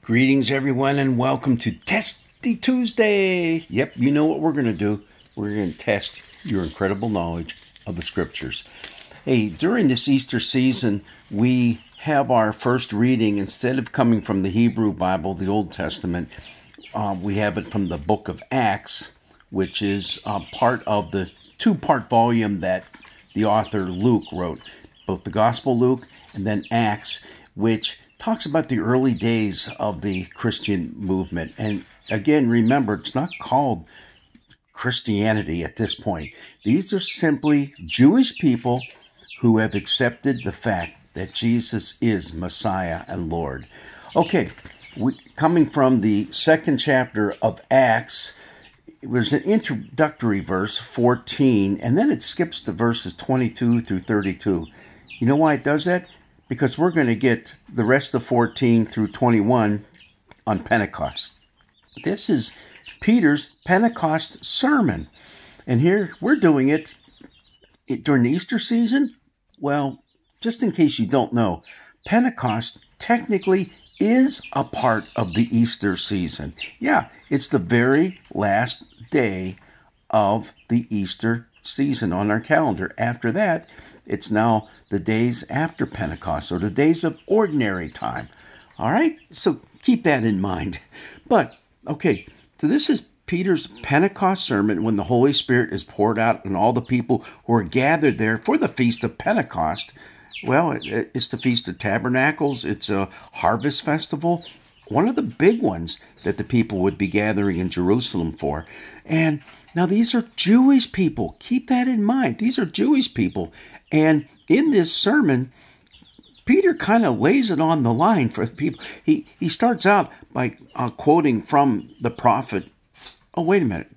Greetings, everyone, and welcome to Testy Tuesday. Yep, you know what we're going to do. We're going to test your incredible knowledge of the Scriptures. Hey, during this Easter season, we have our first reading. Instead of coming from the Hebrew Bible, the Old Testament, we have it from the book of Acts, which is part of the two-part volume that the author Luke wrote, both the Gospel Luke and then Acts, which talks about the early days of the Christian movement. And again, remember, it's not called Christianity at this point. These are simply Jewish people who have accepted the fact that Jesus is Messiah and Lord. Okay, coming from the second chapter of Acts, there's an introductory verse, 14, and then it skips to verses 22 through 32. You know why it does that? Because we're going to get the rest of 14 through 21 on Pentecost. This is Peter's Pentecost sermon. And here we're doing it during the Easter season. Well, just in case you don't know, Pentecost technically is a part of the Easter season. Yeah, it's the very last day of the Easter season on our calendar. After that, it's now the days after Pentecost, or the days of ordinary time. All right? So keep that in mind. But, okay, so this is Peter's Pentecost sermon when the Holy Spirit is poured out on all the people who are gathered there for the Feast of Pentecost. Well, it's the Feast of Tabernacles. It's a harvest festival, one of the big ones that the people would be gathering in Jerusalem for. And now these are Jewish people. Keep that in mind. These are Jewish people. And in this sermon, Peter kind of lays it on the line for the people. He starts out by quoting from the prophet. Oh, wait a minute.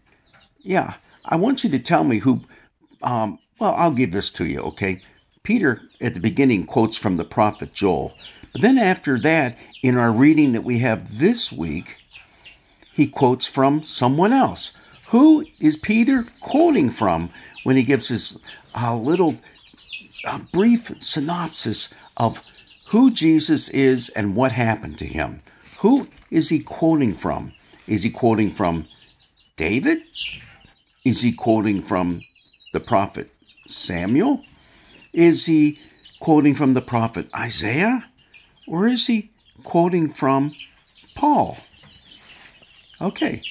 Yeah, I want you to tell me who, well, I'll give this to you, okay? Peter, at the beginning, quotes from the prophet Joel. But then after that, in our reading that we have this week, he quotes from someone else. Who is Peter quoting from when he gives his little brief synopsis of who Jesus is and what happened to him? Who is he quoting from? Is he quoting from David? Is he quoting from the prophet Samuel? Is he quoting from the prophet Isaiah? Or is he quoting from Paul? Okay.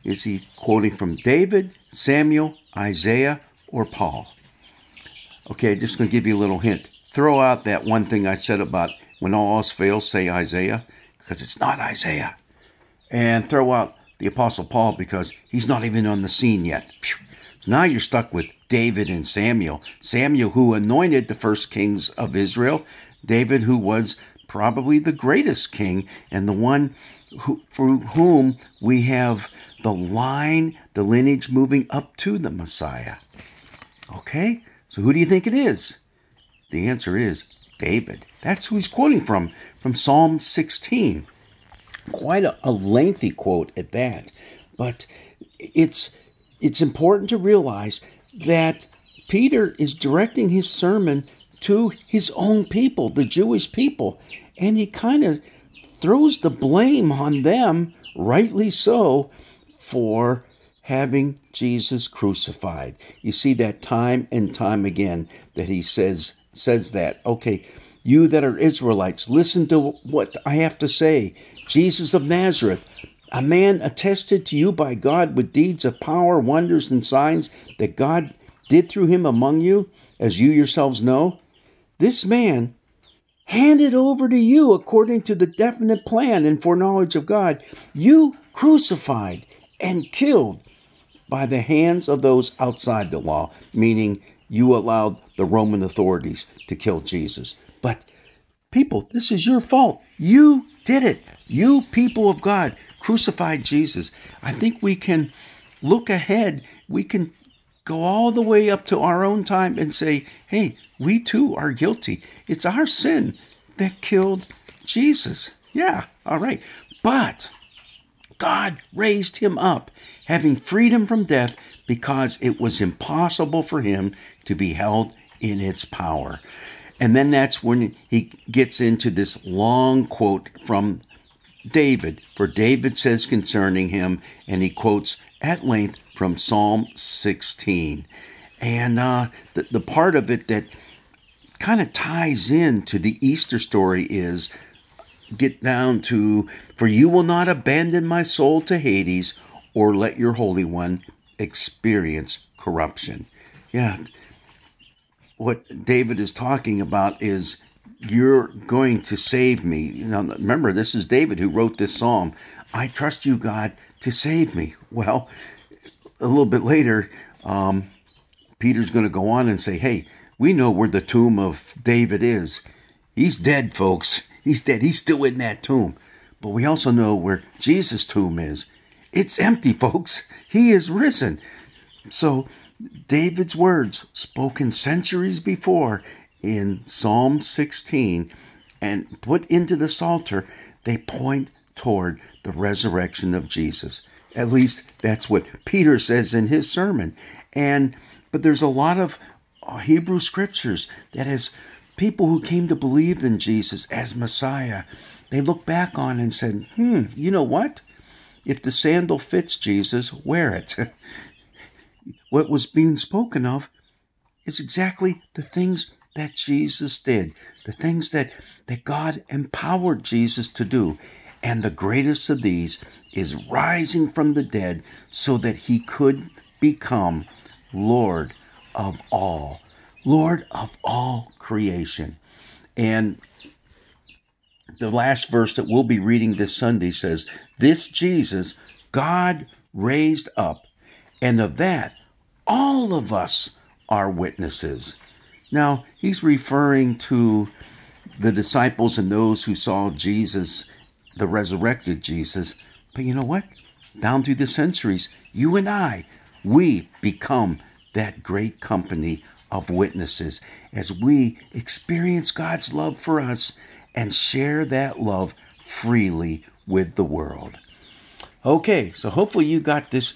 Is he quoting from David, Samuel, Isaiah, or Paul? Okay, just going to give you a little hint. Throw out that one thing I said about when all else fails, say Isaiah, because it's not Isaiah. And throw out the Apostle Paul because he's not even on the scene yet. So now you're stuck with David and Samuel. Samuel, who anointed the first kings of Israel. David, who was probably the greatest king and the one through whom we have the line, the lineage moving up to the Messiah. Okay? So who do you think it is? The answer is David. That's who he's quoting from Psalm 16. Quite a lengthy quote at that. But it's important to realize that Peter is directing his sermon to his own people, the Jewish people. And he kind of throws the blame on them, rightly so, for having Jesus crucified. You see that time and time again that he says that. Okay, you that are Israelites, listen to what I have to say. Jesus of Nazareth, a man attested to you by God with deeds of power, wonders, and signs that God did through him among you, as you yourselves know. This man, handed over to you according to the definite plan and foreknowledge of God, you crucified and killed by the hands of those outside the law, meaning you allowed the Roman authorities to kill Jesus. But people, this is your fault. You did it. You people of God crucified Jesus. I think we can look ahead. We can go all the way up to our own time and say, hey, we too are guilty. It's our sin that killed Jesus. Yeah, all right. But God raised him up, having freed him from death, because it was impossible for him to be held in its power. And then that's when he gets into this long quote from David, for David says concerning him, and he quotes at length from Psalm 16. And the part of it that kind of ties into the Easter story is, get down to, for you will not abandon my soul to Hades, or let your Holy One experience corruption. Yeah, what David is talking about is, you're going to save me. Now, remember, this is David who wrote this psalm. I trust you, God, to save me. Well, a little bit later, Peter's going to go on and say, hey, we know where the tomb of David is. He's dead, folks. He's dead. He's still in that tomb. But we also know where Jesus' tomb is. It's empty, folks. He is risen. So David's words, spoken centuries before in Psalm 16 and put into the Psalter, they point toward the resurrection of Jesus. At least that's what Peter says in his sermon. But there's a lot of Hebrew scriptures that as people who came to believe in Jesus as Messiah, they look back on and said, you know what? If the sandal fits Jesus, wear it. What was being spoken of is exactly the things that Jesus did, the things that God empowered Jesus to do. And the greatest of these is rising from the dead so that he could become Lord of all creation. And the last verse that we'll be reading this Sunday says, this Jesus God raised up, and of that all of us are witnesses. Now, he's referring to the disciples and those who saw Jesus, the resurrected Jesus. But you know what? Down through the centuries, you and I, we become that great company of witnesses as we experience God's love for us and share that love freely with the world. Okay, so hopefully you got this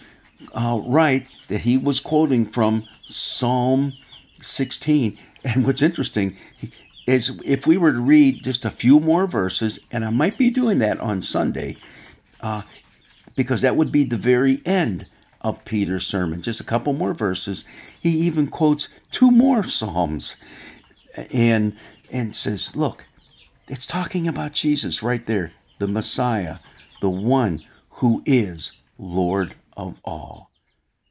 right, that he was quoting from Psalm 16. And what's interesting is, if we were to read just a few more verses, and I might be doing that on Sunday, because that would be the very end of Peter's sermon, just a couple more verses. He even quotes 2 more Psalms and says, look, it's talking about Jesus right there, the Messiah, the one who is Lord of all,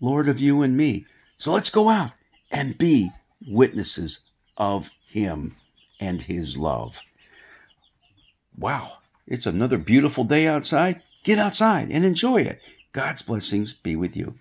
Lord of you and me. So let's go out and be witnesses of him and his love. Wow, it's another beautiful day outside. Get outside and enjoy it. God's blessings be with you.